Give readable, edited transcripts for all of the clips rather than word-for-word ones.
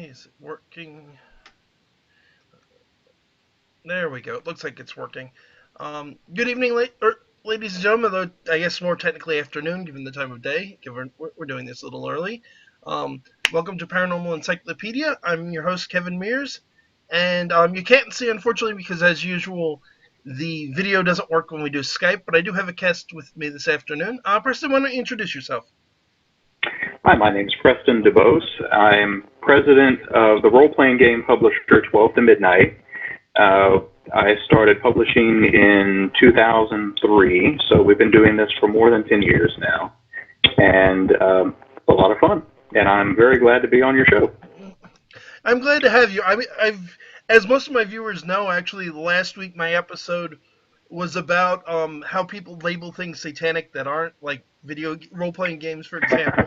Is it working? There we go. It looks like it's working. Good evening, ladies and gentlemen. Though I guess more technically afternoon, given the time of day. Given we're doing this a little early. Welcome to Paranormal Encyclopedia. I'm your host, Kevin Mears, and you can't see, unfortunately, because as usual, the video doesn't work when we do Skype. But I do have a guest with me this afternoon. Preston, why don't you introduce yourself? Hi, my name is Preston Dubose. I'm president of the role-playing game publisher 12 to Midnight. I started publishing in 2003, so we've been doing this for more than 10 years now, and a lot of fun. And I'm very glad to be on your show. I'm glad to have you. I mean, as most of my viewers know, actually, last week my episode was about how people label things satanic that aren't, like video role-playing games, for example.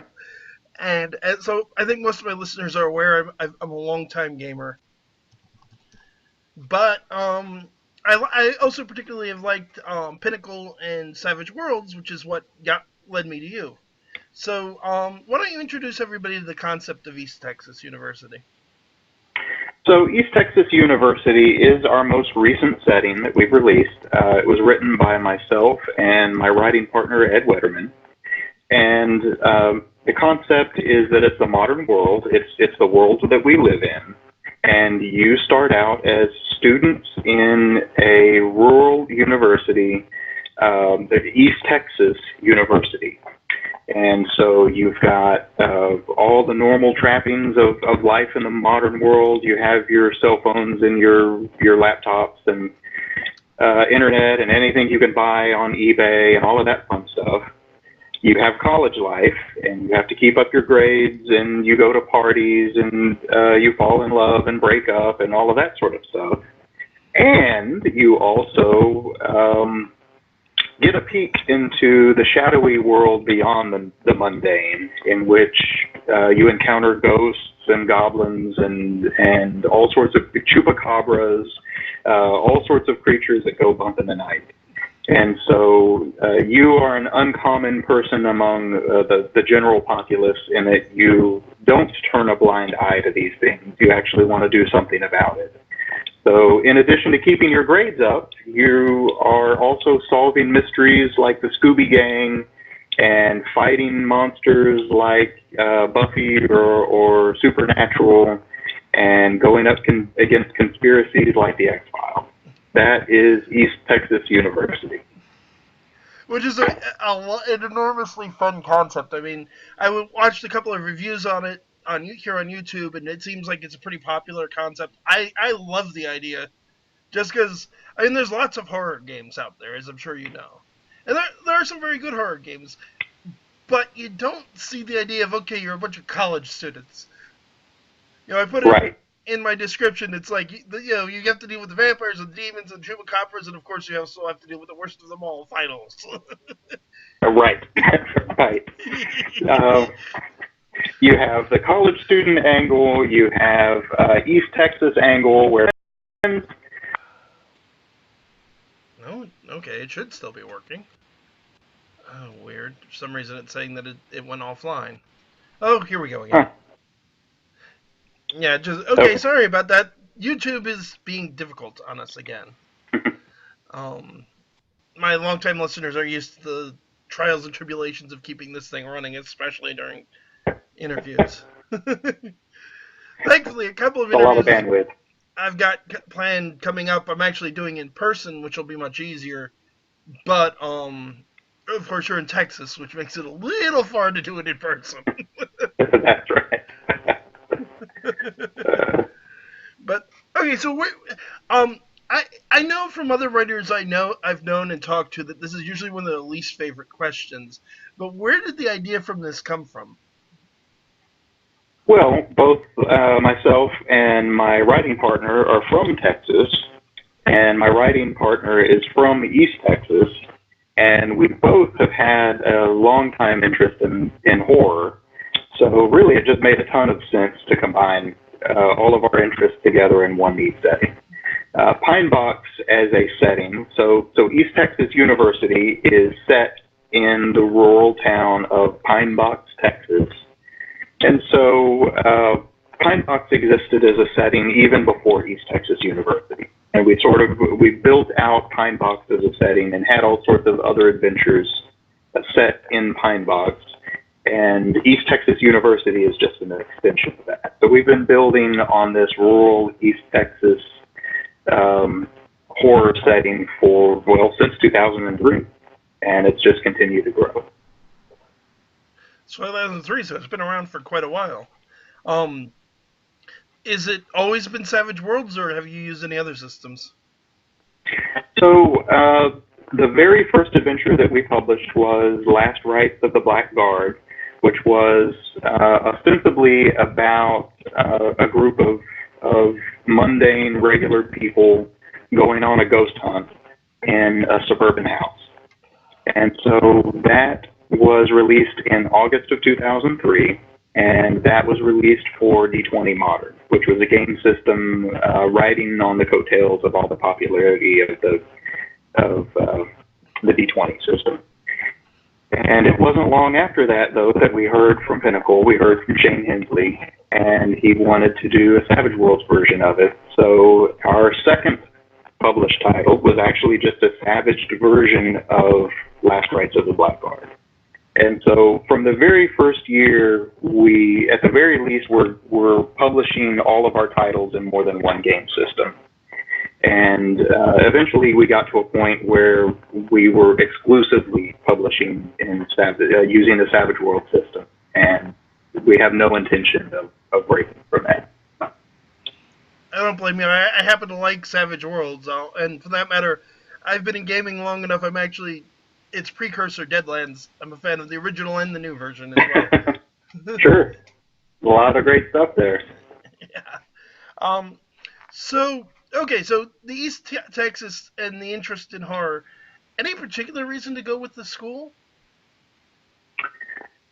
And so I think most of my listeners are aware I'm a long-time gamer. But I also particularly have liked Pinnacle and Savage Worlds, which is what led me to you. So why don't you introduce everybody to the concept of East Texas University? So East Texas University is our most recent setting that we've released. It was written by myself and my writing partner, Ed Wetterman. And the concept is that it's the modern world. It's the world that we live in. And you start out as students in a rural university, the East Texas University. And so you've got all the normal trappings of life in the modern world. You have your cell phones and your laptops and internet and anything you can buy on eBay and all of that fun stuff. You have college life, and you have to keep up your grades, and you go to parties, and you fall in love and break up, and all of that sort of stuff. And you also get a peek into the shadowy world beyond the mundane, in which you encounter ghosts and goblins and all sorts of chupacabras, all sorts of creatures that go bump in the night. And so you are an uncommon person among the general populace in that you don't turn a blind eye to these things. You actually want to do something about it. So in addition to keeping your grades up, you are also solving mysteries like the Scooby Gang and fighting monsters like Buffy or Supernatural and going up against conspiracies like the X-Files. That is East Texas University. Which is an enormously fun concept. I mean, I watched a couple of reviews on it here on YouTube, and it seems like it's a pretty popular concept. I love the idea, just because, I mean, there's lots of horror games out there, as I'm sure you know. And there are some very good horror games, but you don't see the idea of, okay, you're a bunch of college students. You know, I put it in my description. It's like, you know, you have to deal with the vampires and demons and chupacabras, and of course you also have to deal with the worst of them all, finals. Right. You have the college student angle. You have East Texas angle where. No, okay, it should still be working. Oh, weird. For some reason it's saying that it went offline. Oh, here we go again. Huh. Yeah, okay, sorry about that. YouTube is being difficult on us again. My longtime listeners are used to the trials and tribulations of keeping this thing running, especially during interviews. Thankfully, a couple of interviews. A lot of bandwidth. I've got planned coming up. I'm actually doing in person, which will be much easier. But, of course, you're in Texas, which makes it a little far to do it in person. That's right. But okay, so I know from other writers I've known and talked to that this is usually one of their least favorite questions. But where did the idea from this come from? Well, both myself and my writing partner are from Texas, and my writing partner is from East Texas, and we both have had a long time interest in horror. So really, it just made a ton of sense to combine all of our interests together in one neat setting. Pine Box as a setting, so East Texas University is set in the rural town of Pine Box, Texas. And so Pine Box existed as a setting even before East Texas University. And we built out Pine Box as a setting and had all sorts of other adventures set in Pine Box. And East Texas University is just an extension of that. So we've been building on this rural East Texas horror setting since 2003. And it's just continued to grow. So 2003, so it's been around for quite a while. Is it always been Savage Worlds, or have you used any other systems? So the very first adventure that we published was Last Rites of the Black Guard, which was ostensibly about a group of mundane, regular people going on a ghost hunt in a suburban house. And so that was released in August of 2003, and that was released for D20 Modern, which was a game system riding on the coattails of all the popularity of the D20 system. And it wasn't long after that, though, that we heard from Pinnacle. We heard from Shane Hensley, and he wanted to do a Savage Worlds version of it. So our second published title was actually just a savaged version of Last Rites of the Black Guard. And so from the very first year, we, at the very least, were publishing all of our titles in more than one game system. And eventually we got to a point where we were exclusively publishing in using the Savage World system. And we have no intention of breaking from that. I don't blame you. I happen to like Savage Worlds, and for that matter, I've been in gaming long enough. I'm actually its precursor, Deadlands. I'm a fan of the original and the new version as well. Sure. A lot of great stuff there. Yeah. So the East Texas and the interest in horror, any particular reason to go with the school?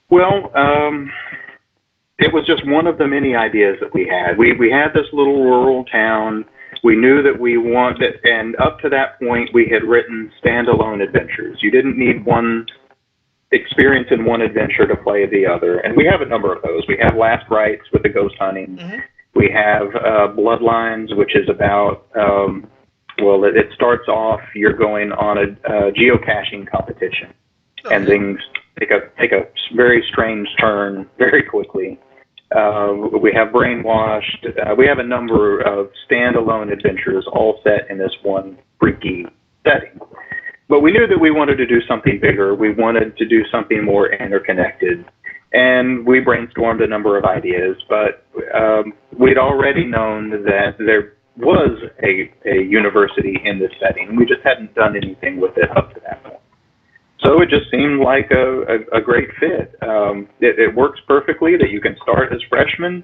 Well, it was just one of the many ideas that we had. We had this little rural town. We knew that we wanted, and up to that point, we had written standalone adventures. You didn't need one experience in one adventure to play the other. And we have a number of those. We have Last Rites with the ghost hunting. Mm-hmm. We have Bloodlines, which is about, it starts off, you're going on a geocaching competition. Okay. And things take a very strange turn very quickly. We have Brainwashed. We have a number of standalone adventures all set in this one freaky setting. But we knew that we wanted to do something bigger. We wanted to do something more interconnected. And we brainstormed a number of ideas, but we'd already known that there was a university in this setting. We just hadn't done anything with it up to that point. So it just seemed like a great fit. It works perfectly that you can start as freshmen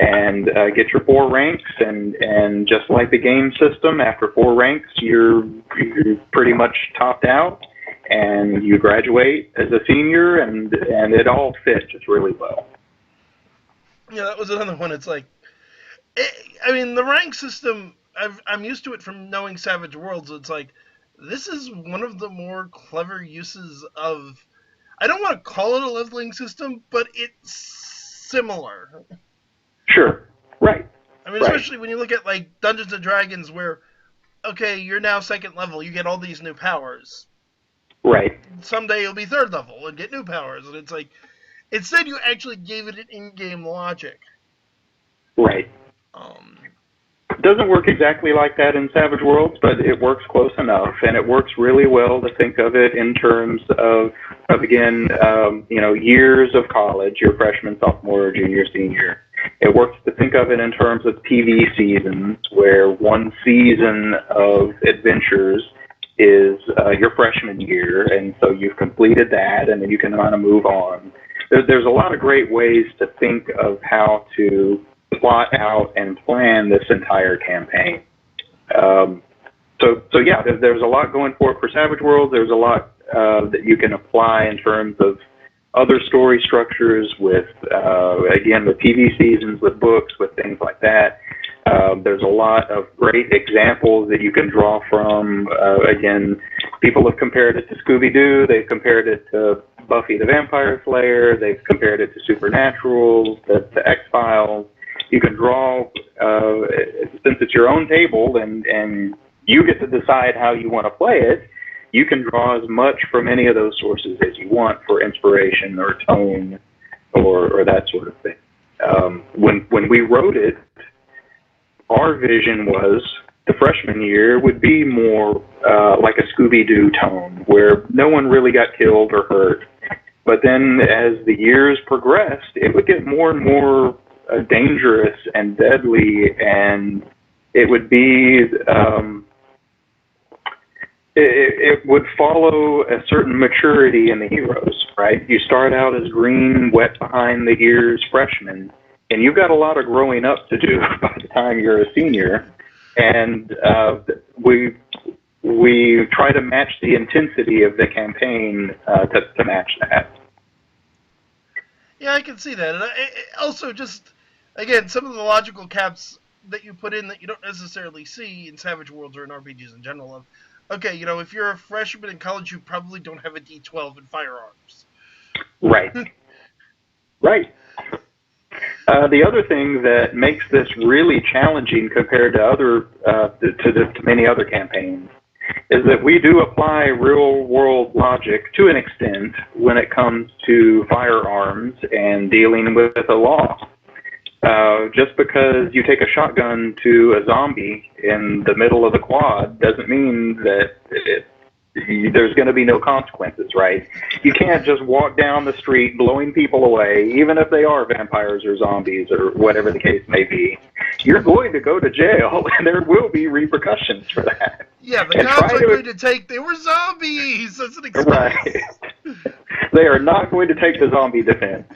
and get your 4 ranks, and just like the game system, after 4 ranks, you're pretty much topped out, and you graduate as a senior, and it all fit just really well. Yeah, that was another one. It's like, the rank system, I'm used to it from knowing Savage Worlds. It's like, this is one of the more clever uses of, I don't want to call it a leveling system, but it's similar. Sure, right. Especially when you look at, like, Dungeons & Dragons, where, okay, you're now 2nd level, you get all these new powers. Right. Someday you'll be 3rd level and get new powers, and it's like, instead you actually gave it an in-game logic. Right. It doesn't work exactly like that in Savage Worlds, but it works close enough, and it works really well to think of it in terms of again, years of college, your freshman, sophomore, junior, senior. It works to think of it in terms of TV seasons, where one season of adventures is your freshman year, and so you've completed that, and then you can kind of move on. There's a lot of great ways to think of how to plot out and plan this entire campaign. There's a lot going for it for Savage Worlds. There's a lot that you can apply in terms of other story structures with TV seasons, with books, with things like that. There's a lot of great examples that you can draw from. People have compared it to Scooby-Doo. They've compared it to Buffy the Vampire Slayer. They've compared it to Supernatural, to X-Files. You can draw, since it's your own table and you get to decide how you want to play it, you can draw as much from any of those sources as you want for inspiration or tone or that sort of thing. When we wrote it, our vision was the freshman year would be more like a Scooby-Doo tone, where no one really got killed or hurt. But then as the years progressed, it would get more and more dangerous and deadly, and it would be it would follow a certain maturity in the heroes, right? You start out as green, wet behind the ears freshman, and you've got a lot of growing up to do by the time you're a senior. And we try to match the intensity of the campaign to match that. Yeah, I can see that. And also, just again, some of the logical caps that you put in that you don't necessarily see in Savage Worlds or in RPGs in general. Of, okay, if you're a freshman in college, you probably don't have a D12 in firearms. Right. Right. The other thing that makes this really challenging compared to other to many other campaigns is that we do apply real world logic to an extent when it comes to firearms and dealing with the law. Just because you take a shotgun to a zombie in the middle of the quad doesn't mean that there's going to be no consequences, right? You can't just walk down the street blowing people away, even if they are vampires or zombies or whatever the case may be. You're going to go to jail, and there will be repercussions for that. Yeah, the cops are going to take, they were zombies! That's an excuse. Right. They are not going to take the zombie defense.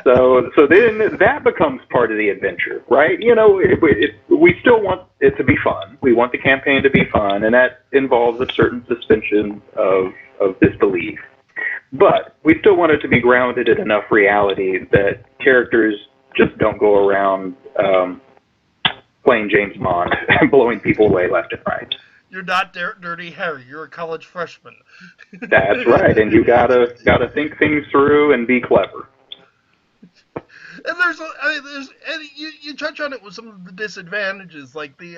So then that becomes part of the adventure, right? We still want it to be fun. We want the campaign to be fun, and that involves a certain suspension of disbelief. But we still want it to be grounded in enough reality that characters just don't go around playing James Bond and blowing people away left and right. You're not Dirty Harry. You're a college freshman. That's right, and you gotta think things through and be clever. And you touch on it with some of the disadvantages, like the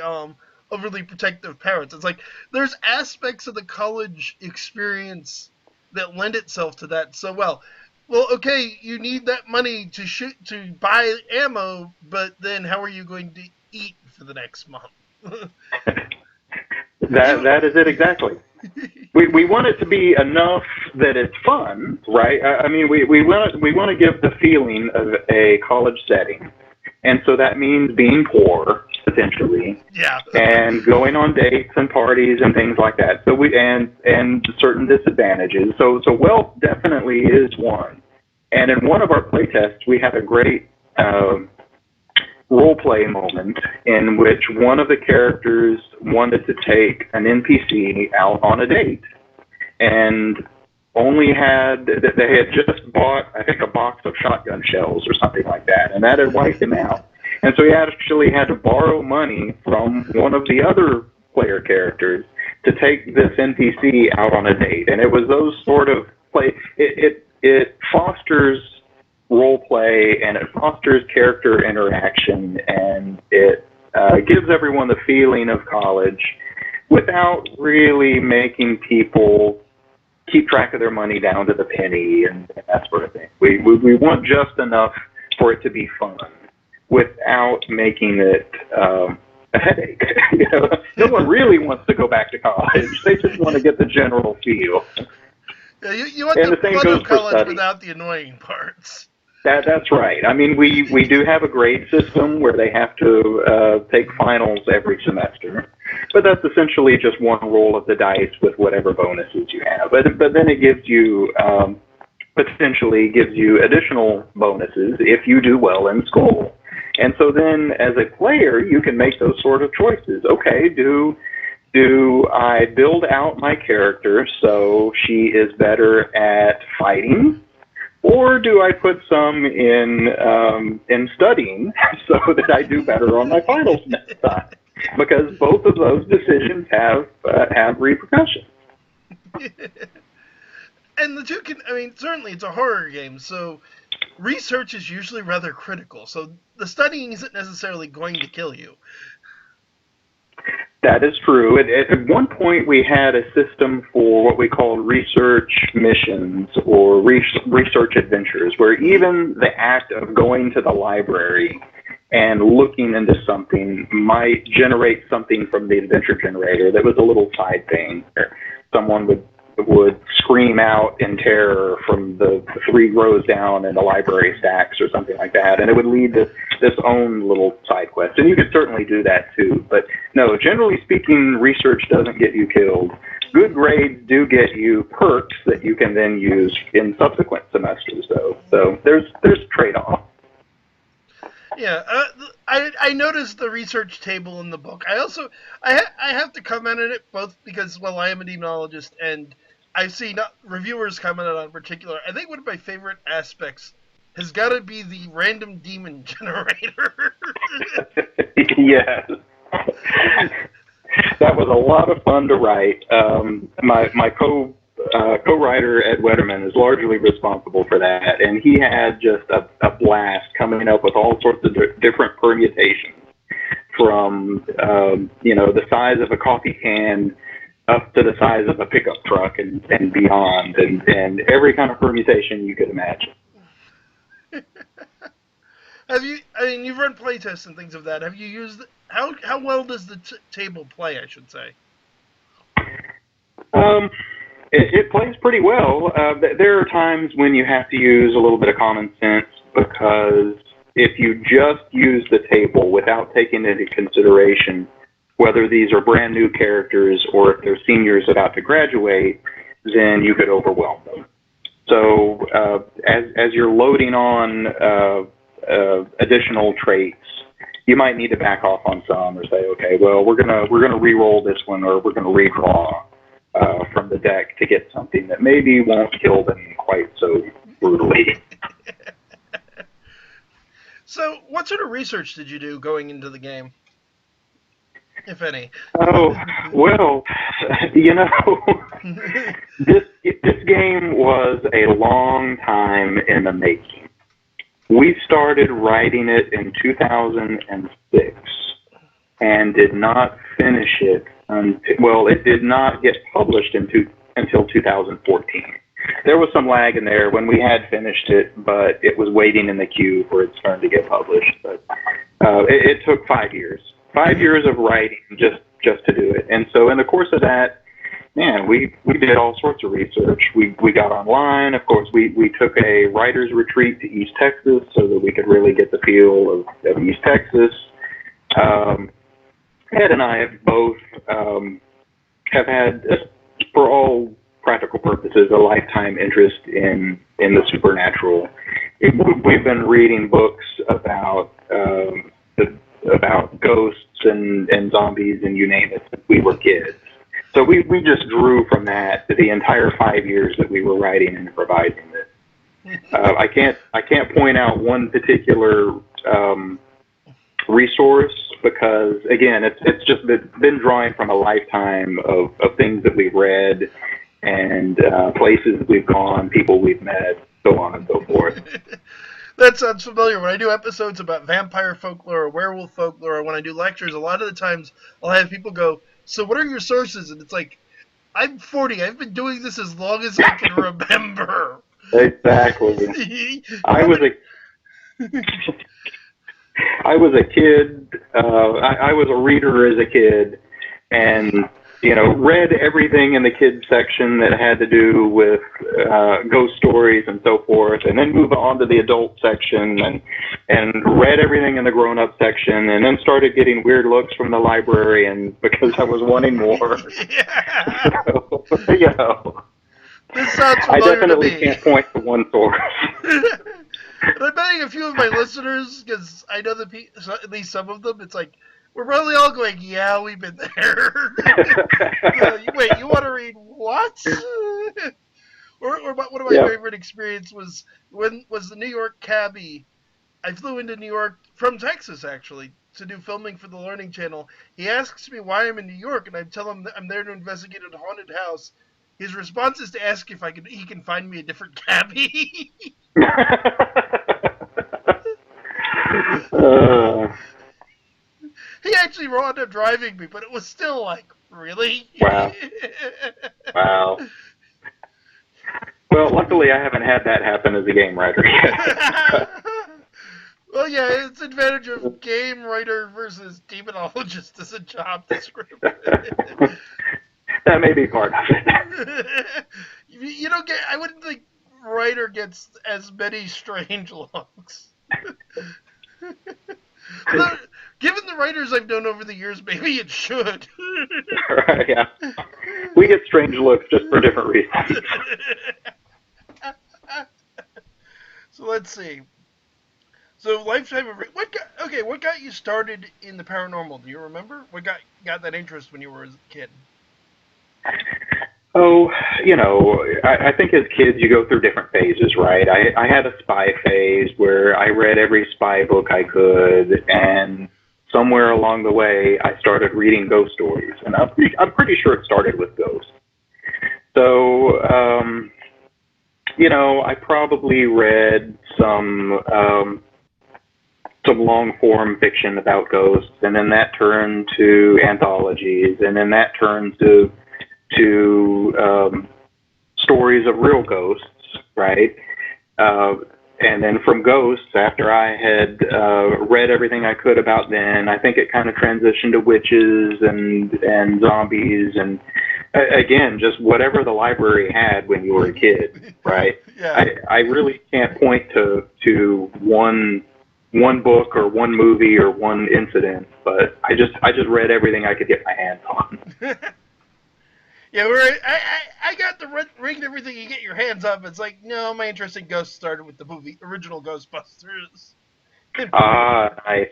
overly protective parents. It's like there's aspects of the college experience that lend itself to that so well. Well, okay, you need that money to buy ammo, but then how are you going to eat for the next month? That is it exactly. We want it to be enough that it's fun, right? I mean, we want to give the feeling of a college setting, and so that means being poor potentially, yeah, and going on dates and parties and things like that. So and certain disadvantages. So wealth definitely is one. And in one of our playtests, we had a great role play moment in which one of the characters wanted to take an NPC out on a date, and they had just bought, I think, a box of shotgun shells or something like that, and that had wiped him out. And so he actually had to borrow money from one of the other player characters to take this NPC out on a date. And it was those sort of play. It fosters role play, and it fosters character interaction, and it gives everyone the feeling of college without really making people keep track of their money down to the penny and that sort of thing. We want just enough for it to be fun without making it a headache. No one really wants to go back to college. They just want to get the general feel. Yeah, you want the fun of college without the annoying parts. That's right. I mean, we do have a grade system where they have to take finals every semester, but that's essentially just one roll of the dice with whatever bonuses you have. But then it gives you potentially gives you additional bonuses if you do well in school. And so then, as a player, you can make those sort of choices. Okay, do I build out my character so she is better at fighting? Or do I put some in studying so that I do better on my finals next time? Because both of those decisions have repercussions. And the two certainly it's a horror game, so research is usually rather critical, so the studying isn't necessarily going to kill you. That is true. At one point, we had a system for what we called research missions or research adventures, where even the act of going to the library and looking into something might generate something from the adventure generator that was a little side thing. Someone would scream out in terror from the 3 rows down in the library stacks or something like that, and it would lead to this own little side quest. And you could certainly do that too, but no, generally speaking, research doesn't get you killed. Good grades do get you perks that you can then use in subsequent semesters, though. So there's trade-off. Yeah, I noticed the research table in the book. I have to comment on it both because, well, I am a demonologist and I've seen reviewers commented on particular. I think one of my favorite aspects has got to be the random demon generator. Yes. That was a lot of fun to write. My co-writer Ed Wetterman is largely responsible for that, and he had just a blast coming up with all sorts of different permutations, from the size of a coffee can up to the size of a pickup truck and beyond, and every kind of permutation you could imagine. You've run playtests and things of that. Have you used, how well does the table play, I should say? It plays pretty well. There are times when you have to use a little bit of common sense, because if you just use the table without taking into consideration whether these are brand new characters or if they're seniors about to graduate, then you could overwhelm them. So as you're loading on additional traits, you might need to back off on some, or say, okay, well, we're gonna re-roll this one, or we're gonna redraw from the deck to get something that maybe won't kill them quite so brutally. So, what sort of research did you do going into the game, if any? Oh, well, this game was a long time in the making. We started writing it in 2006 and did not finish it it did not get published until 2014. There was some lag in there when we had finished it, but it was waiting in the queue for its turn to get published. But it took 5 years. 5 years of writing just to do it. And so in the course of that, man, we did all sorts of research. We got online. Of course, we took a writer's retreat to East Texas so that we could really get the feel of East Texas. Ed and I have both have had, for all practical purposes, a lifetime interest in the supernatural. We've been reading books about ghosts and zombies and you name it since we were kids. So we just drew from that the entire 5 years that we were writing and providing it. I can't point out one particular resource, because again, it's just been drawing from a lifetime of things that we've read and places that we've gone, people we've met, so on and so forth. That sounds familiar. When I do episodes about vampire folklore or werewolf folklore, or when I do lectures, a lot of the times I'll have people go, so what are your sources? And it's like, I'm 40. I've been doing this as long as I can remember. Exactly. I was a kid. I was a reader as a kid, and read everything in the kids section that had to do with ghost stories and so forth, and then move on to the adult section and read everything in the grown-up section, and then started getting weird looks from the librarian because I was wanting more. Yeah. So, This sounds familiar I definitely to me. can't point to one source. And I'm betting a few of my listeners, because I know at least some of them, it's like, we're probably all going, yeah, we've been there. Wait, you want to read what? Or one of my favorite experiences was the New York cabbie. I flew into New York from Texas, actually, to do filming for the Learning Channel. He asks me why I'm in New York, and I tell him that I'm there to investigate a haunted house. His response is to ask if he can find me a different cabbie. He actually wound up driving me, but it was still like, really? Wow. Wow. Well, luckily I haven't had that happen as a game writer yet. Well, yeah, it's advantage of game writer versus demonologist as a job description. That may be part of it. You don't get. I wouldn't think writer gets as many strange looks. Although, given the writers I've known over the years, maybe it should. Right, yeah. We get strange looks just for different reasons. So let's see. So lifetime of what got you started in the paranormal? Do you remember? What got that interest when you were a kid? Oh, I think as kids you go through different phases, right? I had a spy phase where I read every spy book I could, and somewhere along the way I started reading ghost stories, and I'm pretty sure it started with ghosts. So, I probably read some long form fiction about ghosts, and then that turned to anthologies, and then that turned to stories of real ghosts, right? And then from ghosts, after I had read everything I could about them, I think it kind of transitioned to witches and zombies and again, just whatever the library had when you were a kid, right? Yeah. I really can't point to one book or one movie or one incident, but I just read everything I could get my hands on. Yeah, I got the reading everything you get your hands on. It's like, no, my interest in ghosts started with the movie original Ghostbusters. Nice.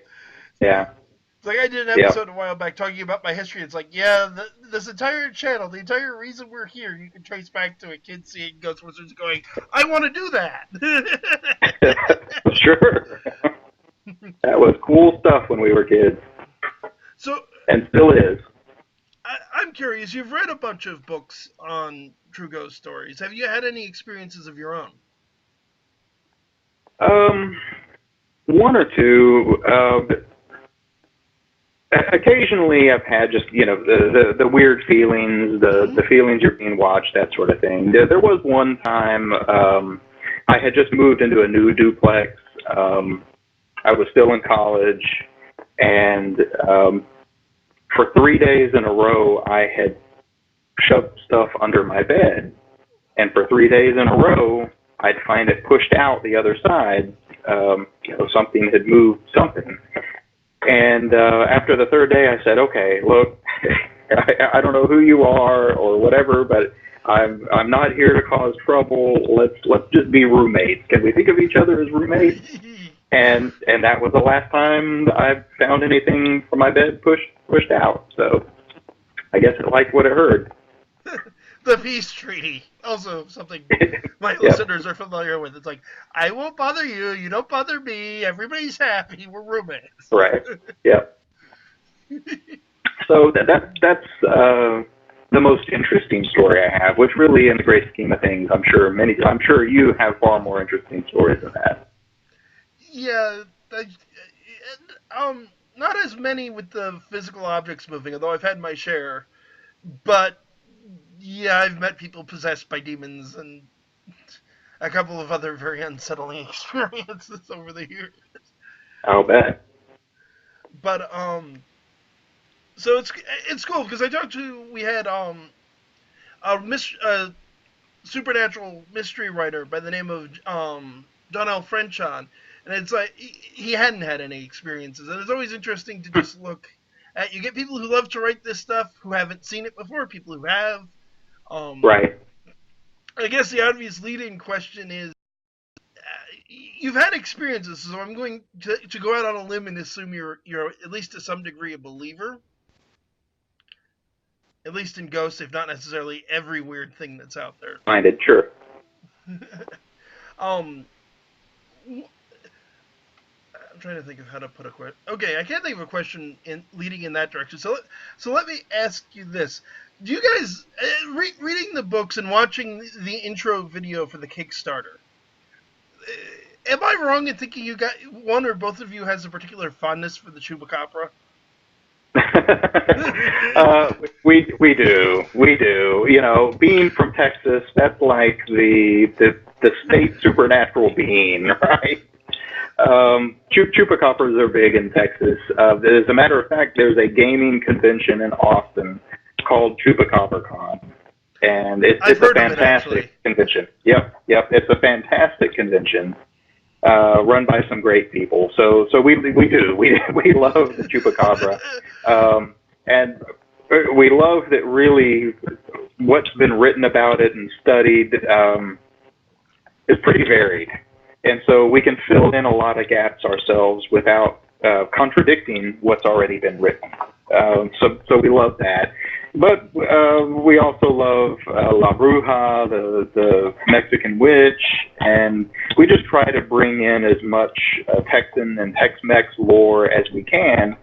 Yeah. It's like I did an episode a while back talking about my history. It's like, yeah, this entire channel, the entire reason we're here, you can trace back to a kid seeing Ghostbusters going, I want to do that. Sure. That was cool stuff when we were kids. So, and still is. I'm curious, you've read a bunch of books on true ghost stories. Have you had any experiences of your own? One or two. Occasionally, I've had just the weird feelings, the feelings you're being watched, that sort of thing. There was one time I had just moved into a new duplex. I was still in college, and for 3 days in a row, I had shoved stuff under my bed, and for 3 days in a row, I'd find it pushed out the other side. Something had moved something. And after the third day, I said, "Okay, look, I don't know who you are or whatever, but I'm not here to cause trouble. Let's just be roommates. Can we think of each other as roommates?" And that was the last time I found anything from my bed pushed out. So I guess it liked what it heard. The peace treaty, also something my listeners are familiar with. It's like, I won't bother you, you don't bother me, everybody's happy, we're roommates. Right. Yep. So that's the most interesting story I have. Which really, in the great scheme of things, I'm sure you have far more interesting stories than that. Yeah, not as many with the physical objects moving, although I've had my share. But yeah, I've met people possessed by demons and a couple of other very unsettling experiences over the years. I'll bet. But so it's cool because we had a supernatural mystery writer by the name of Donnell French on, and it's like he hadn't had any experiences, and it's always interesting to just look at. You get people who love to write this stuff who haven't seen it before, people who have. Right. I guess the obvious lead-in question is, you've had experiences, so I'm going to go out on a limb and assume you're at least to some degree a believer. At least in ghosts, if not necessarily every weird thing that's out there. Minded, sure. I'm trying to think of how to put a question. Okay, I can't think of a question leading in that direction. So let me ask you this: do you guys reading the books and watching the intro video for the Kickstarter? Am I wrong in thinking you got one or both of you has a particular fondness for the chupacabra? We do. You know, being from Texas, that's like the state supernatural being, right? Chupacabras are big in Texas. As a matter of fact, there's a gaming convention in Austin called ChupacabraCon, and I've it's a heard of it actually. fantastic convention. Yep, it's a fantastic convention run by some great people. So we love the Chupacabra, and we love that really what's been written about it and studied is pretty varied. And so we can fill in a lot of gaps ourselves without contradicting what's already been written. So we love that. But we also love La Bruja, the Mexican witch, and we just try to bring in as much Texan and Tex-Mex lore as we can,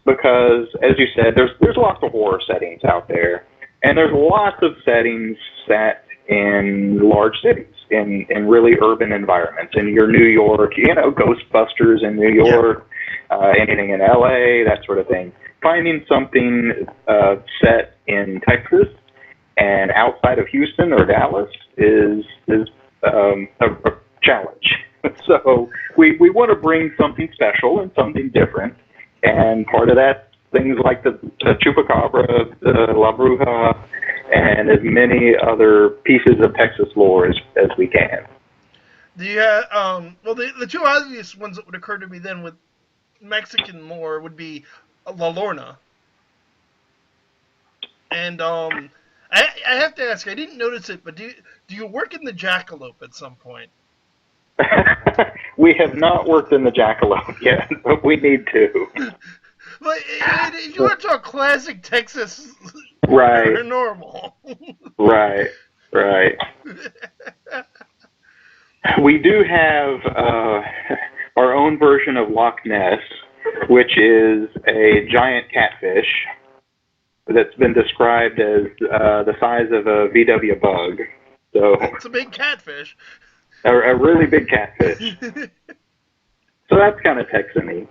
because, as you said, there's lots of horror settings out there, and there's lots of settings set in large cities, in really urban environments. In your New York, you know, Ghostbusters in New York, anything in LA, that sort of thing. Finding something set in Texas and outside of Houston or Dallas is a challenge. So we want to bring something special and something different, and part of that, things like the Chupacabra, the La Bruja, and as many other pieces of Texas lore as we can. Well, the two obvious ones that would occur to me then with Mexican lore would be La Lorna. And I have to ask, I didn't notice it, but do you work in the jackalope at some point? We have not worked in the jackalope yet, but we need to. But if you want to talk classic Texas Right, paranormal. right. We do have our own version of Loch Ness, which is a giant catfish that's been described as the size of a VW bug. So It's a big catfish. a really big catfish. So that's kind of Texan-y.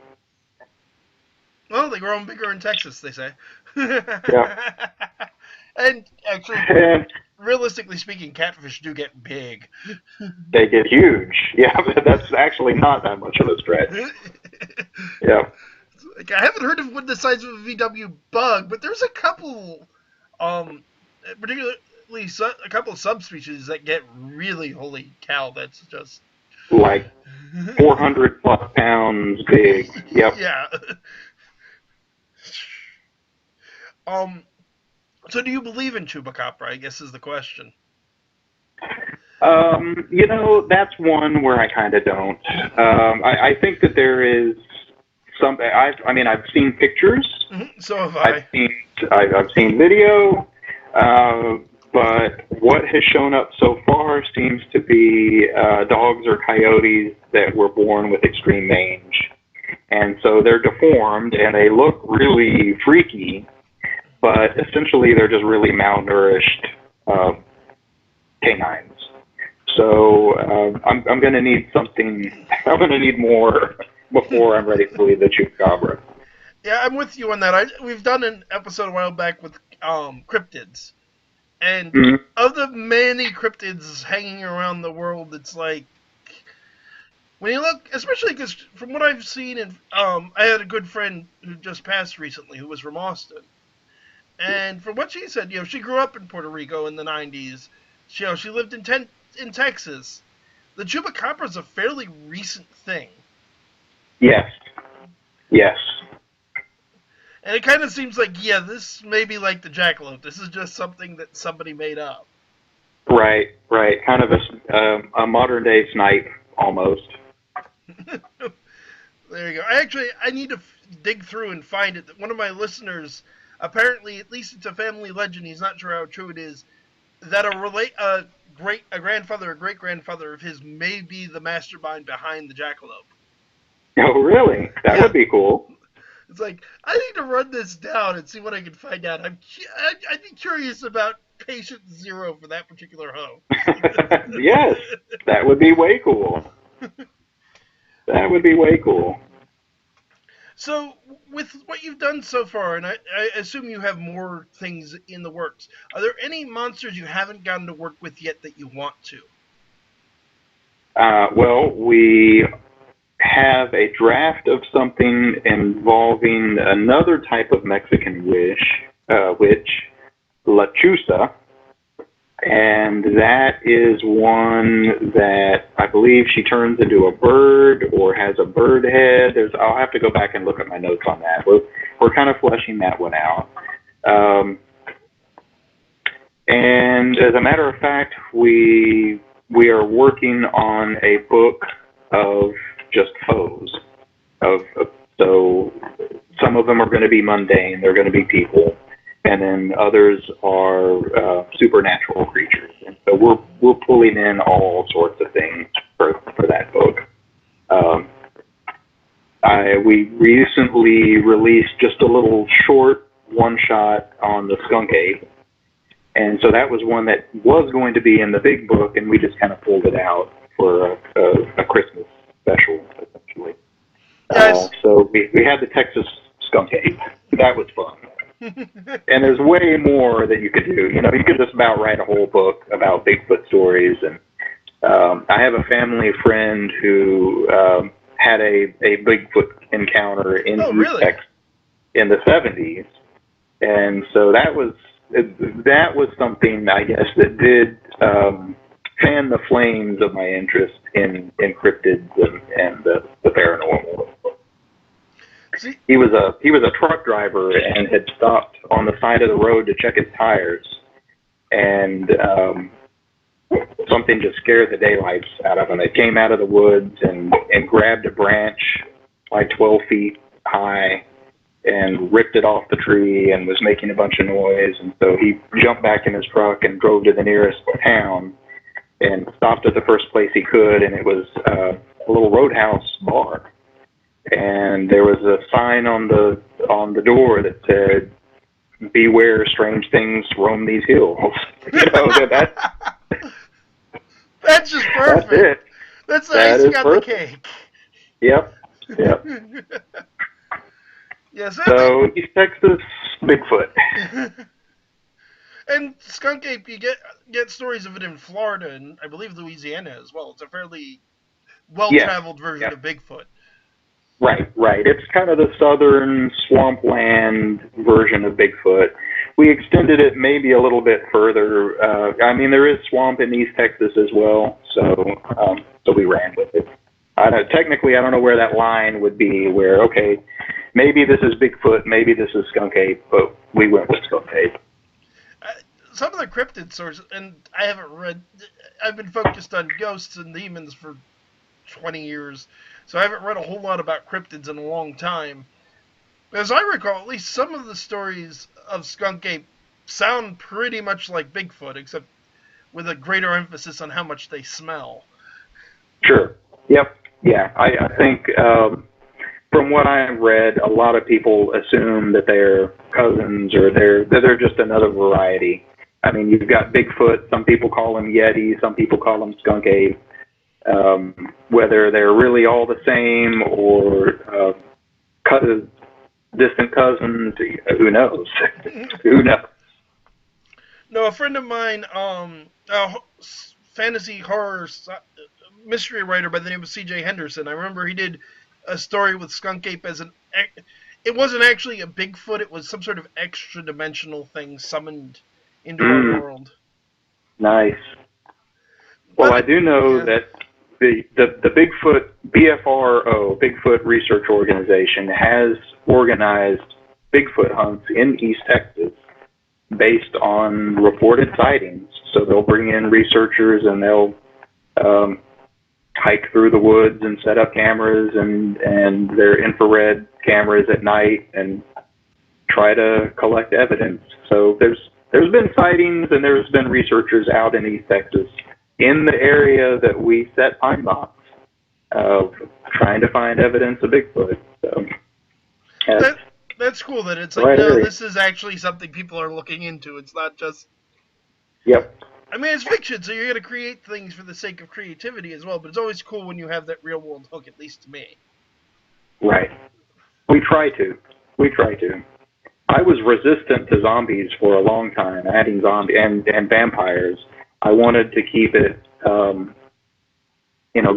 Well, they grow them bigger in Texas, they say. Yeah. And actually, And realistically speaking, catfish do get big. they get huge. Yeah, that's actually not that much of a stretch. Yeah. Like, I haven't heard of one the size of a VW bug, but there's a couple, particularly a couple of subspecies that get really, holy cow, that's just Like 400 plus pounds big. Yep. Yeah. Um. So, do you believe in chupacabra? I guess is the question. You know, that's one where I kind of don't. I think that there is some. I've seen pictures. So have I. I've seen video. But what has shown up so far seems to be dogs or coyotes that were born with extreme mange. And so they're deformed and they look really freaky, but essentially they're just really malnourished canines. So I'm going to need something, I'm going to need more before I'm ready to believe the chupacabra. Yeah, I'm with you on that. We've done an episode a while back with cryptids. And of the many cryptids hanging around the world, it's like, when you look, especially because from what I've seen, and I had a good friend who just passed recently who was from Austin. And from what she said, she grew up in Puerto Rico in the 90s. She lived in Texas. The chupacabra is a fairly recent thing. Yes. And it kind of seems like, this may be like the jackalope. This is just something that somebody made up. Right. Kind of a modern day snipe, almost. There you go. I need to dig through and find it. One of my listeners, apparently, at least it's a family legend, he's not sure how true it is, that a grandfather or great grandfather of his may be the mastermind behind the jackalope. Oh, really? That would be cool. It's like, I need to run this down and see what I can find out. I'd be curious about patient zero for that particular hoe. Yes, that would be way cool. That would be way cool. So, with what you've done so far, and I assume you have more things in the works, are there any monsters you haven't gotten to work with yet that you want to? Well, we have a draft of something involving another type of Mexican witch, La Chusa, and that is one that I believe she turns into a bird or has a bird head. I'll have to go back and look at my notes on that. We're kind of fleshing that one out. Um, and as a matter of fact, we are working on a book of just foes. So some of them are going to be mundane. They're going to be people, and then others are supernatural creatures. And so we're pulling in all sorts of things for that book. Um, we recently released just a little short one shot on the skunk ape, and so that was one that was going to be in the big book, and we just kind of pulled it out for a Christmas special, essentially. Yes. So we had the Texas skunk ape. That was fun. And there's way more that you could do. You know, you could just about write a whole book about Bigfoot stories. And I have a family friend who had a Bigfoot encounter in East Texas in the 70s. And so that was something, I guess, that did fan the flames of my interest in cryptids and the paranormal. See? He was a truck driver and had stopped on the side of the road to check his tires, and something just scared the daylights out of him. It came out of the woods and grabbed a branch like 12 feet high and ripped it off the tree and was making a bunch of noise. And so he jumped back in his truck and drove to the nearest town and stopped at the first place he could, and it was a little roadhouse bar. And there was a sign on the door that said, "Beware, strange things roam these hills." You know, that's just perfect. That's it. That's the icing on the cake. Yep. Yes. So East Texas, Bigfoot. And skunk ape, you get stories of it in Florida and I believe Louisiana as well. It's a fairly well-traveled version of Bigfoot. Right. It's kind of the southern swampland version of Bigfoot. We extended it maybe a little bit further. I mean, there is swamp in East Texas as well, so we ran with it. Technically, I don't know where that line would be, where, okay, maybe this is Bigfoot, maybe this is skunk ape, but we went with skunk ape. Some of the cryptid sources, and I haven't read, I've been focused on ghosts and demons for 20 years, so I haven't read a whole lot about cryptids in a long time. As I recall, at least some of the stories of skunk ape sound pretty much like Bigfoot, except with a greater emphasis on how much they smell. Sure. Yep. Yeah. I think from what I've read, a lot of people assume that they're cousins or they're just another variety. I mean, you've got Bigfoot. Some people call him Yeti. Some people call him skunk ape. Whether they're really all the same or distant cousins, who knows? Who knows? No, a friend of mine, fantasy horror mystery writer by the name of C.J. Henderson. I remember he did a story with skunk ape as it wasn't actually a Bigfoot. It was some sort of extra dimensional thing summoned into our world. Nice. Well, I do know that the Bigfoot BFRO, Bigfoot Research Organization, has organized Bigfoot hunts in East Texas based on reported sightings. So they'll bring in researchers and they'll hike through the woods and set up cameras and their infrared cameras at night and try to collect evidence. So there's been sightings and there's been researchers out in East Texas in the area that we set Pine Box trying to find evidence of Bigfoot. So that's cool that it's like, no, this is actually something people are looking into. It's not just... Yep. I mean, it's fiction, so you're going to create things for the sake of creativity as well, but it's always cool when you have that real-world hook, at least to me. Right. We try to. We try to. I was resistant to zombies for a long time, adding zombie and vampires. I wanted to keep it,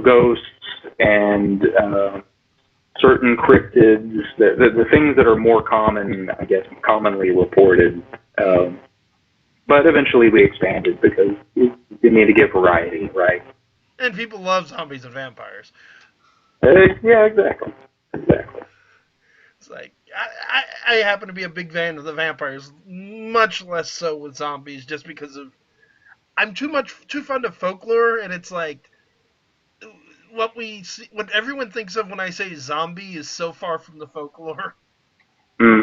ghosts and certain cryptids, the things that are more common, I guess, commonly reported. But eventually we expanded because you need to give variety, right? And people love zombies and vampires. Yeah, exactly. Exactly. It's like, I happen to be a big fan of the vampires, much less so with zombies, just because of I'm too fond of folklore, and it's like what everyone thinks of when I say zombie is so far from the folklore.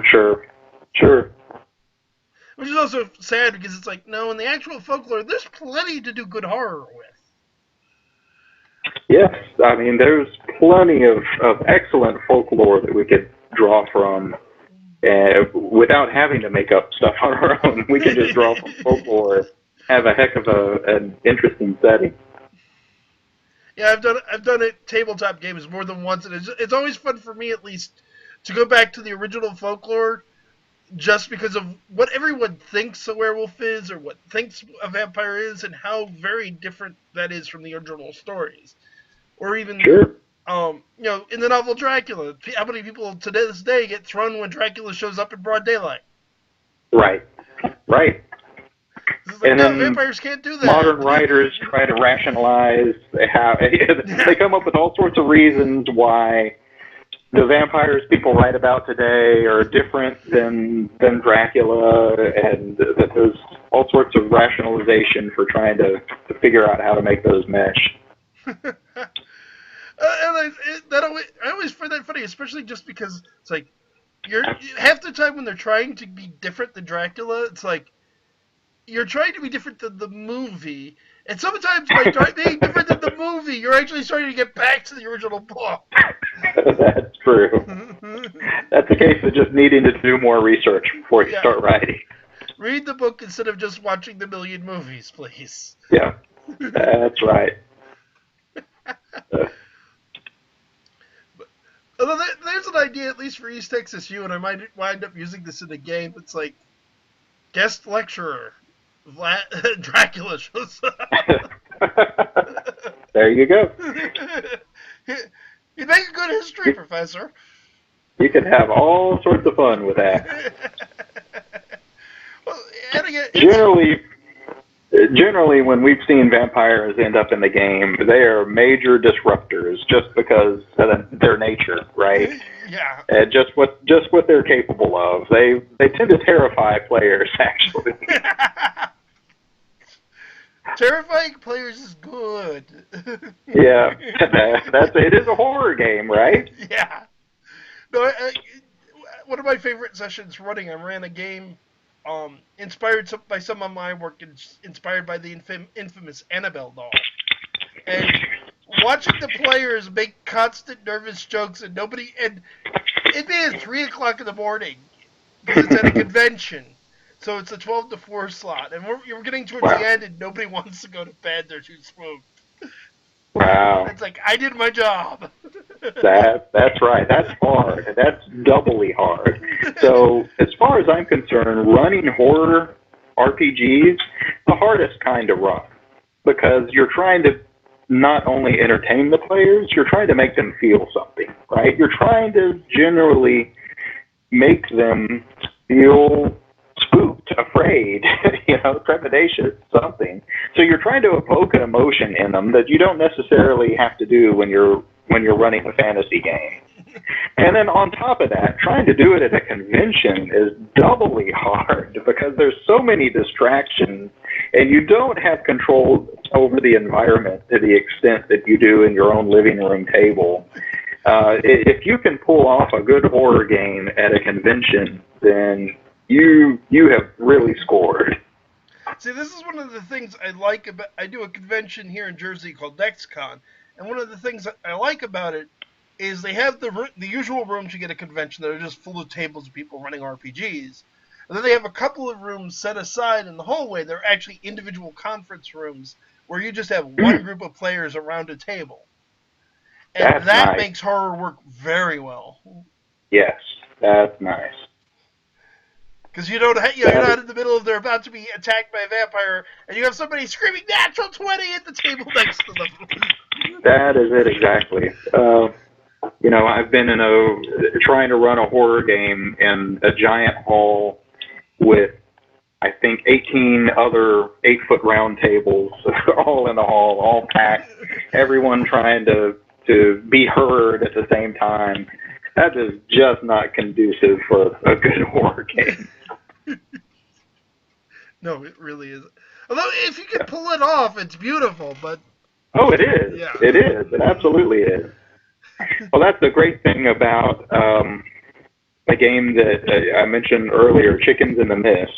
Sure. Sure. Which is also sad because it's like, no, in the actual folklore, there's plenty to do good horror with. Yes, I mean, there's plenty of excellent folklore that we could draw from without having to make up stuff on our own. We can just draw from folklore, have a heck of an interesting setting. Yeah, I've done it tabletop games more than once, and it's always fun for me at least to go back to the original folklore just because of what everyone thinks a werewolf is or what thinks a vampire is and how very different that is from the original stories. Or even, Sure. in the novel Dracula, how many people to this day get thrown when Dracula shows up in broad daylight? Right. Right. It's like, And no, then vampires can't do that. modern writers try to rationalize how they come up with all sorts of reasons why the vampires people write about today are different than Dracula, and that there's all sorts of rationalization for trying to figure out how to make those mesh. I always find that funny, especially just because it's like half the time when they're trying to be different than Dracula, it's like you're trying to be different than the movie, and sometimes by being different than the movie, you're actually starting to get back to the original book. That's true. That's a case of just needing to do more research before you start writing. Read the book instead of just watching the million movies, please. Yeah, that's right. Although there's an idea, at least for East Texas U, and I might wind up using this in a game. It's like guest lecturer, Dracula shows up. There you go. You make a good history professor. You can have all sorts of fun with that. Well, and again, Generally, when we've seen vampires end up in the game, they are major disruptors just because of their nature, right? Yeah. And just what they're capable of. They tend to terrify players, actually. Terrifying players is good. Yeah, it is a horror game, right? Yeah. No, one of my favorite sessions running, I ran a game inspired by some of my work, inspired by the infamous Annabelle doll. And watching the players make constant nervous jokes and it'd be at 3 o'clock in the morning because it's at a convention. So it's a 12 to 4 slot. And we're getting towards the end and nobody wants to go to bed. They're too spooked. Wow. It's like, I did my job. That's right. That's hard. That's doubly hard. So as far as I'm concerned, running horror RPGs, the hardest kind to run because you're trying to not only entertain the players, you're trying to make them feel something, right? You're trying to generally make them feel spooked, afraid, trepidatious, something. So you're trying to evoke an emotion in them that you don't necessarily have to do when you're running a fantasy game. And then on top of that, trying to do it at a convention is doubly hard because there's so many distractions and you don't have control over the environment to the extent that you do in your own living room table. If you can pull off a good horror game at a convention, then you have really scored. See, this is one of the things I like about. I do a convention here in Jersey called NextCon, and one of the things that I like about it is they have the usual rooms you get at a convention that are just full of tables of people running RPGs, And then they have a couple of rooms set aside in the hallway. They're actually individual conference rooms where you just have one group of players around a table. And That's that nice. makes horror work very well. Yes, that's nice. Because you're not in the middle of they're about to be attacked by a vampire, and you have somebody screaming "Natural 20" at the table next to them. That is it exactly. I've been trying to run a horror game in a giant hall with, I think, 18 other 8-foot round tables, all in the hall, all packed, everyone trying to be heard at the same time. That is just not conducive for a good horror game. No, it really isn't. Although, if you can pull it off, it's beautiful, but... Oh, it is. Yeah. It is. It absolutely is. Well, that's the great thing about a game that I mentioned earlier, Chickens in the Mist.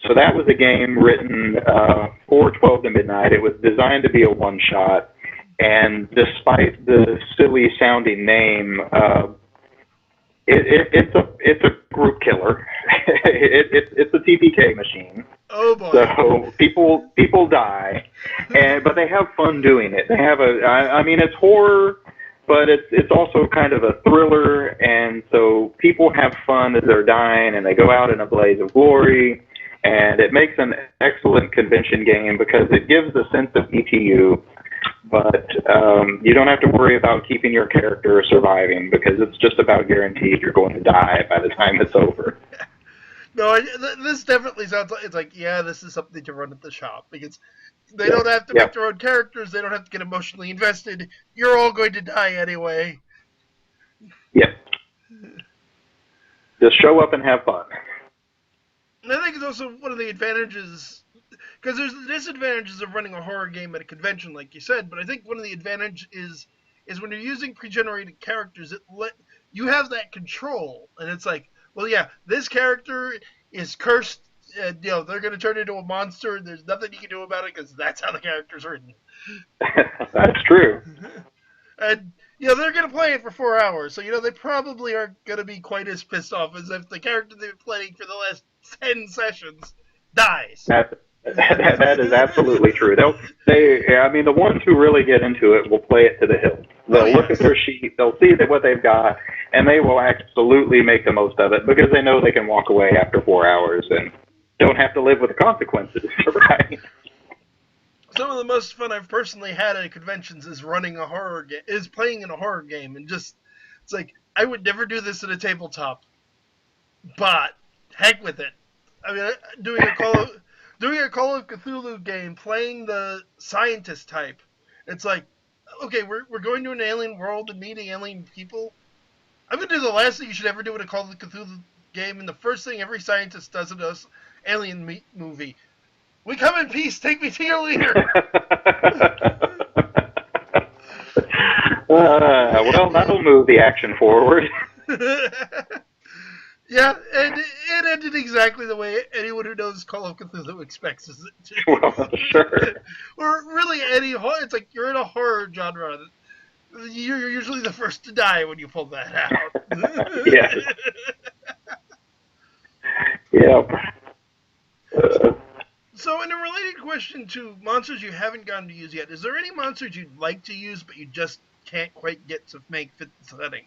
So that was a game written for 12 to Midnight. It was designed to be a one-shot, and despite the silly-sounding name, it's a group killer. It's a TPK machine. Oh boy! So people die, but they have fun doing it. They have it's horror, but it's also kind of a thriller, and so people have fun as they're dying, and they go out in a blaze of glory, and it makes an excellent convention game because it gives a sense of ETU, but you don't have to worry about keeping your character surviving because it's just about guaranteed you're going to die by the time it's over. No, this definitely sounds like this is something to run at the shop because they don't have to make their own characters. They don't have to get emotionally invested. You're all going to die anyway. Yep. Just show up and have fun. And I think it's also one of the advantages, because there's the disadvantages of running a horror game at a convention, like you said. But I think one of the advantages is when you're using pre-generated characters, you have that control, and it's like, well, yeah, this character is cursed, and they're going to turn into a monster, and there's nothing you can do about it because that's how the character's written. That's true. And they're going to play it for 4 hours, so they probably aren't going to be quite as pissed off as if the character they've been playing for the last 10 sessions dies. That is absolutely true. The ones who really get into it will play it to the hilt. They'll look at their sheet, they'll see what they've got, and they will absolutely make the most of it because they know they can walk away after 4 hours and don't have to live with the consequences, right? Some of the most fun I've personally had at conventions is playing in a horror game, and just it's like I would never do this at a tabletop, but heck with it. I mean, doing a Call of Cthulhu game, playing the scientist type. It's like, okay, we're going to an alien world and meeting alien people. I'm gonna do the last thing you should ever do in a Call of Cthulhu game, and the first thing every scientist does in an alien movie. We come in peace. Take me to your leader. Well, that'll move the action forward. Yeah, and it ended exactly the way anyone who knows Call of Cthulhu expects it to. Well, sure. Or really any horror. It's like you're in a horror genre. You're usually the first to die when you pull that out. Yes. Yep. So, in a related question to monsters you haven't gotten to use yet, is there any monsters you'd like to use but you just can't quite get to make fit the setting?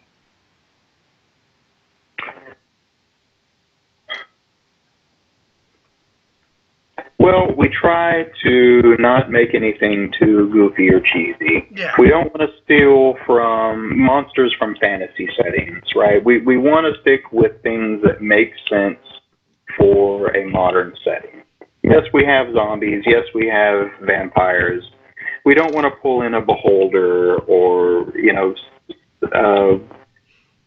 Well, we try to not make anything too goofy or cheesy. Yeah. We don't want to steal from monsters from fantasy settings, right? We want to stick with things that make sense for a modern setting. Yes, we have zombies. Yes, we have vampires. We don't want to pull in a beholder or,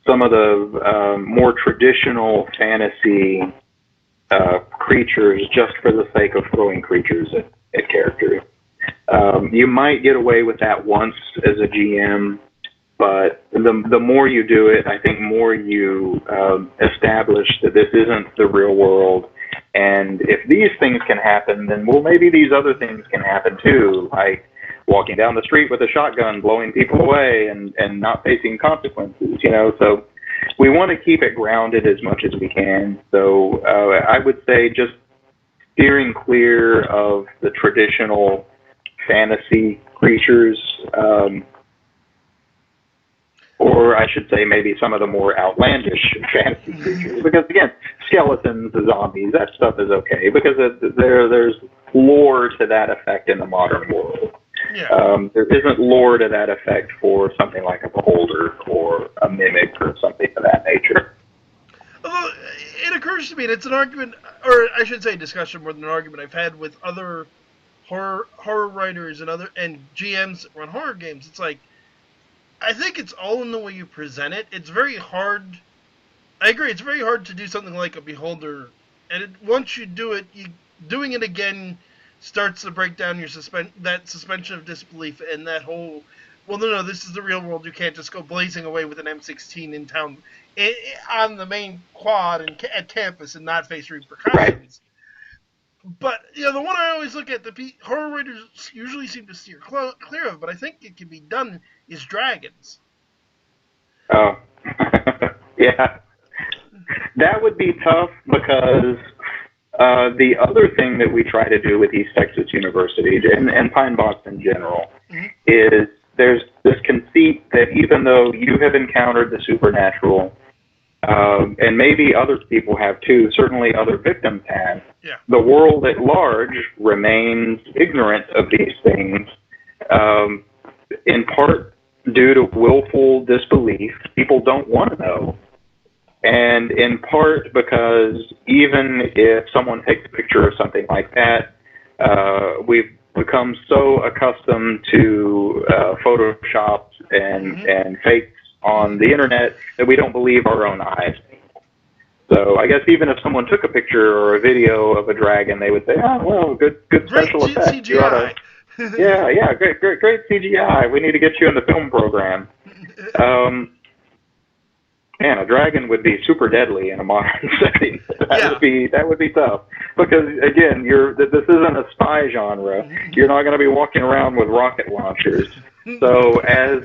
some of the more traditional fantasy creatures just for the sake of throwing creatures at characters. You might get away with that once as a GM, but the more you do it, I think more you establish that this isn't the real world. And if these things can happen, then maybe these other things can happen too, like walking down the street with a shotgun, blowing people away, and not facing consequences. So we want to keep it grounded as much as we can. So I would say just steering clear of the traditional fantasy creatures, or I should say maybe some of the more outlandish fantasy creatures. Because again, skeletons, zombies, that stuff is okay because there's lore to that effect in the modern world. Yeah. There isn't lore to that effect for something like a beholder or a mimic or something of that nature. Although it occurs to me, and it's an argument, or I should say, discussion more than an argument I've had with other horror writers and GMs that run horror games. It's like I think it's all in the way you present it. It's very hard. I agree. It's very hard to do something like a beholder, and once you do it, doing it again starts to break down your that suspension of disbelief and that whole. Well, no, this is the real world. You can't just go blazing away with an M16 in town on the main quad and at campus and not face repercussions. Right. But the one I always look at, the horror writers usually seem to steer clear of, but I think it can be done, is dragons. Oh, yeah. That would be tough because the other thing that we try to do with East Texas University and Pine Box in general is there's this conceit that even though you have encountered the supernatural, and maybe other people have too, certainly other victims have, the world at large remains ignorant of these things, in part due to willful disbelief. People don't want to know. And in part because even if someone takes a picture of something like that, we've become so accustomed to Photoshop and fakes on the internet that we don't believe our own eyes. So I guess even if someone took a picture or a video of a dragon, they would say, "Oh, well, good special effects. CGI. Yeah, great CGI. We need to get you in the film program." Man, a dragon would be super deadly in a modern setting. That would be tough because again, this isn't a spy genre. You're not going to be walking around with rocket launchers. So as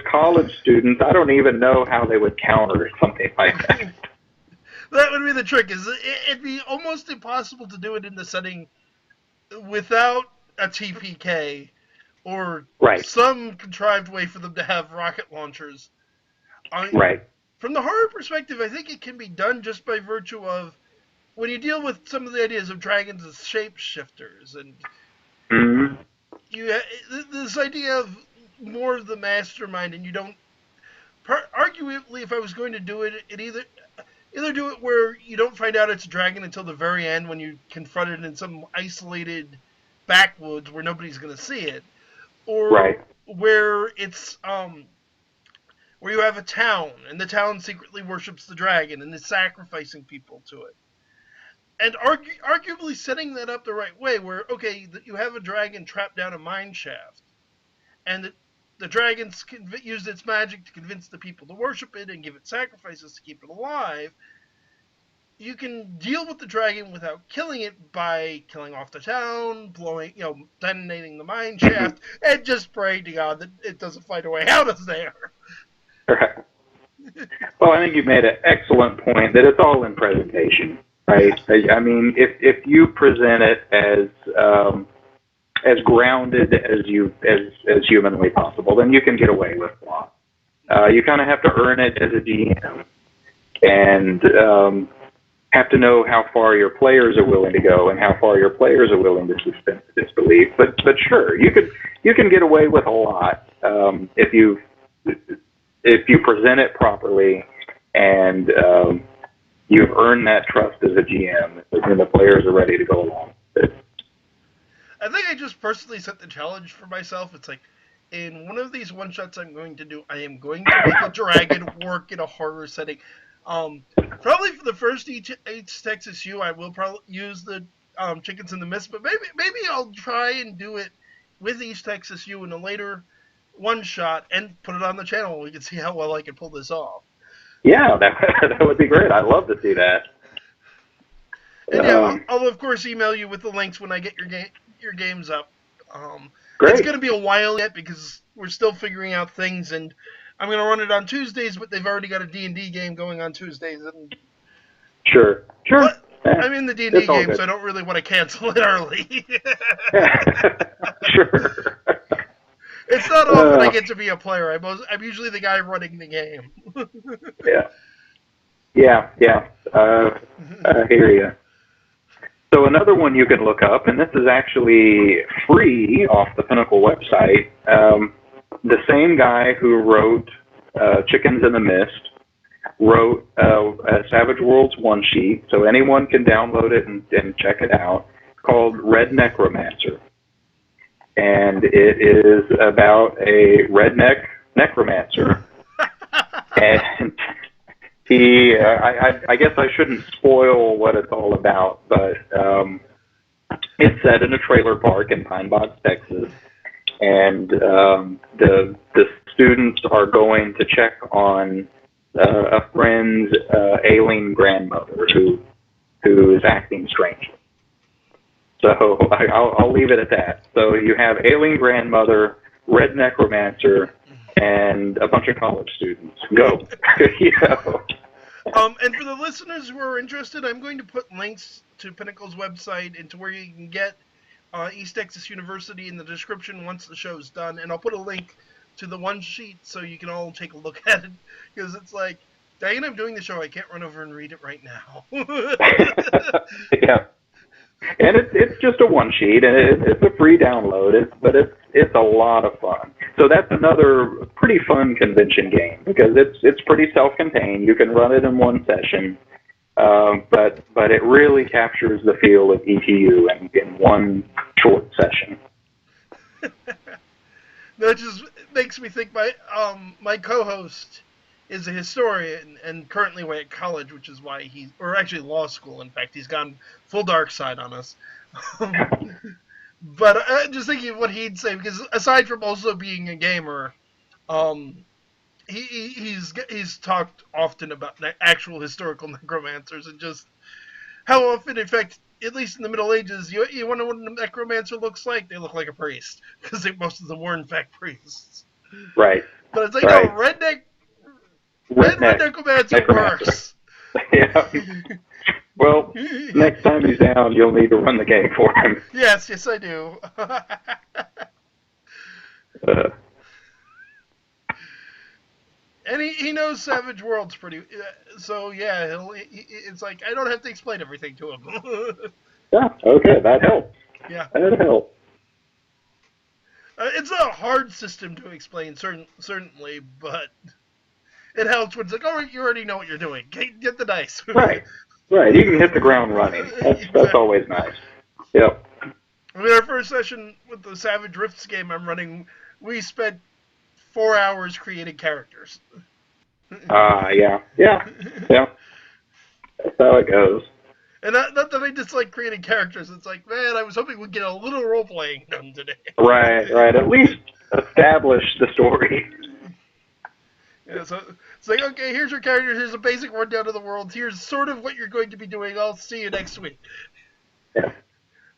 college students, I don't even know how they would counter something like that. That would be the trick. It'd be almost impossible to do it in the setting without a TPK or some contrived way for them to have rocket launchers. Right. From the horror perspective, I think it can be done just by virtue of when you deal with some of the ideas of dragons as shapeshifters, and this idea of more of the mastermind, and you don't. Arguably, if I was going to do it, either do it where you don't find out it's a dragon until the very end when you confront it in some isolated backwoods where nobody's going to see it, or where it's where you have a town, and the town secretly worships the dragon and is sacrificing people to it. And arguably setting that up the right way, where, okay, you have a dragon trapped down a mine shaft, and the dragon's used its magic to convince the people to worship it and give it sacrifices to keep it alive. You can deal with the dragon without killing it by killing off the town, detonating the mine shaft, and just praying to God that it doesn't find a way out of there. Right. Well, I think you've made an excellent point that it's all in presentation, right? I mean, if you present it as grounded as humanly possible, then you can get away with a lot. You kind of have to earn it as a GM, and have to know how far your players are willing to go and how far your players are willing to suspend disbelief. But sure, you can get away with a lot if you present it properly and you've earned that trust as a GM, and the players are ready to go along with it. I think I just personally set the challenge for myself. It's like, in one of these one-shots I'm going to do, I am going to make a dragon work in a horror setting. Probably for the first East Texas U, I will probably use the Chickens in the Mist, but maybe I'll try and do it with East Texas U in a later one-shot and put it on the channel. We can see how well I can pull this off. Yeah, that would be great. I'd love to see that. And I'll of course email you with the links when I get your games up. It's Great. going to be a while yet because we're still figuring out things, and I'm going to run it on Tuesdays, but they've already got a D&D game going on Tuesdays. Sure. But Eh, I'm in the D&D it's all game, good. so I don't really want to cancel it early. Sure. It's not often I get to be a player. I'm usually the guy running the game. Yeah. Yeah. I hear you. So another one you can look up, and this is actually free off the Pinnacle website. The same guy who wrote Chickens in the Mist wrote a Savage Worlds one sheet, so anyone can download it and check it out, called Red Necromancer. And it is about a redneck necromancer. And I guess I shouldn't spoil what it's all about, but it's set in a trailer park in Pine Box, Texas, and the students are going to check on a friend's ailing grandmother who is acting strangely. So I'll leave it at that. So you have ailing grandmother, red necromancer, and a bunch of college students. Go. You know. And for the listeners who are interested, I'm going to put links to Pinnacle's website and to where you can get East Texas University in the description once the show's done. And I'll put a link to the one sheet so you can all take a look at it. Because it's like, Diane, I'm doing the show. I can't run over and read it right now. Yeah. And it's just a one sheet, and it's a free download. But it's a lot of fun. So that's another pretty fun convention game because it's pretty self-contained. You can run it in one session, but it really captures the feel of ETU in one short session. That just makes me think my co-host is a historian and currently away at college, which is why or actually law school. In fact, he's gone full dark side on us. But just thinking of what he'd say, because aside from also being a gamer, he's talked often about actual historical necromancers and just how often, in fact, at least in the Middle Ages, you wonder what a necromancer looks like? They look like a priest, because most of them were in fact priests. Right. But it's like, right. no, Red necromancer works. Yeah. Well, next time he's down, you'll need to run the game for him. Yes, I do. And he knows Savage Worlds pretty. So yeah, it's like I don't have to explain everything to him. Yeah. Okay, that helps. Yeah. That helps. It's a hard system to explain, certainly, but it helps when it's like, all right, you already know what you're doing. Get the dice. Right. You can hit the ground running. That's always nice. Yep. I mean, our first session with the Savage Rifts game I'm running, we spent 4 hours creating characters. Yeah. That's how it goes. And not that I dislike creating characters. It's like, man, I was hoping we'd get a little role playing done today. Right. At least establish the story. Yeah, so it's like, okay, here's your character. Here's a basic rundown of the world. Here's sort of what you're going to be doing. I'll see you next week. Yeah.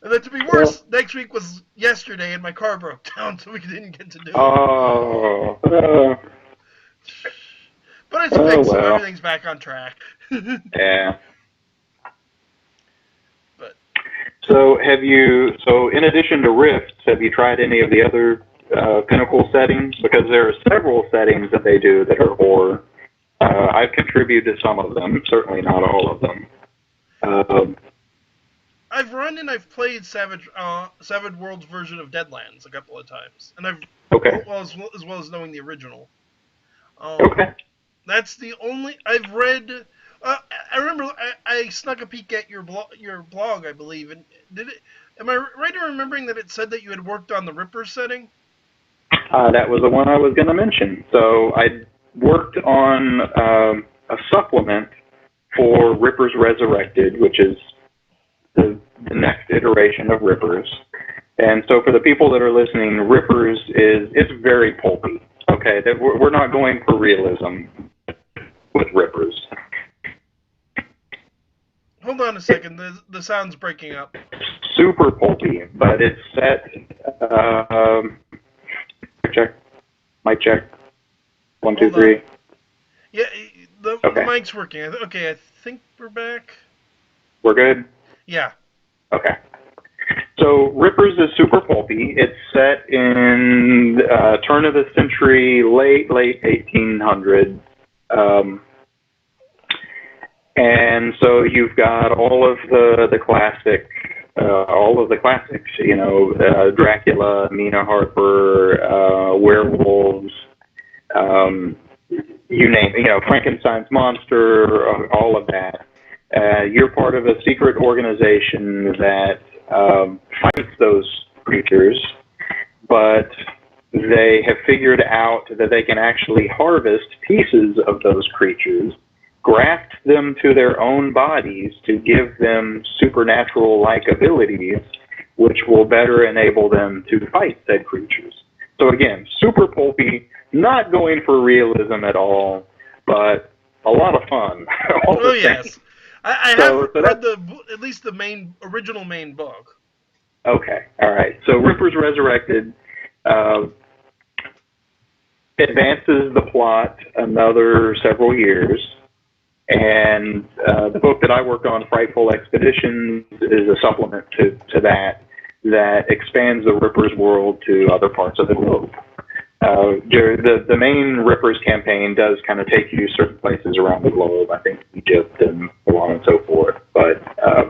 And then to be worse, next week was yesterday, and my car broke down, so we didn't get to do it. Oh. But it's fixed, so everything's back on track. Yeah. But So in addition to Rifts, have you tried any of the other Pinnacle settings? Because there are several settings that they do that are horror. I've contributed to some of them, certainly not all of them. I've run and I've played Savage Worlds version of Deadlands a couple of times, and as well as knowing the original. Okay. That's the only I've read. I remember I snuck a peek at your blog, I believe, and am I right in remembering that it said that you had worked on the Ripper setting? That was the one I was going to mention. So I worked on a supplement for Rippers Resurrected, which is the next iteration of Rippers. And so for the people that are listening, Rippers it's very pulpy. Okay, we're not going for realism with Rippers. Hold on a second. The sound's breaking up. Super pulpy, but it's set. Check. Mic check. One, two, Hold on. three. Yeah, the Okay. mic's working. Okay, I think we're back. We're good? Yeah. Okay. So Rippers is super pulpy. It's set in turn of the century, late 1800s. And so you've got all of the classics, Dracula, Mina Harper, werewolves, you name it, Frankenstein's monster, all of that. You're part of a secret organization that fights those creatures, but they have figured out that they can actually harvest pieces of those creatures, graft them to their own bodies to give them supernatural-like abilities, which will better enable them to fight said creatures. So again, super pulpy, not going for realism at all, but a lot of fun. All Oh the same. yes, I have So read that's at least the original main book. okay. All right. So Ripper's Resurrected uh, advances the plot another several years, and the book that I worked on, Frightful Expeditions, is a supplement to that expands the Ripper's world to other parts of the globe. The main Rippers campaign does kind of take you certain places around the globe, I think Egypt and so on and so forth. But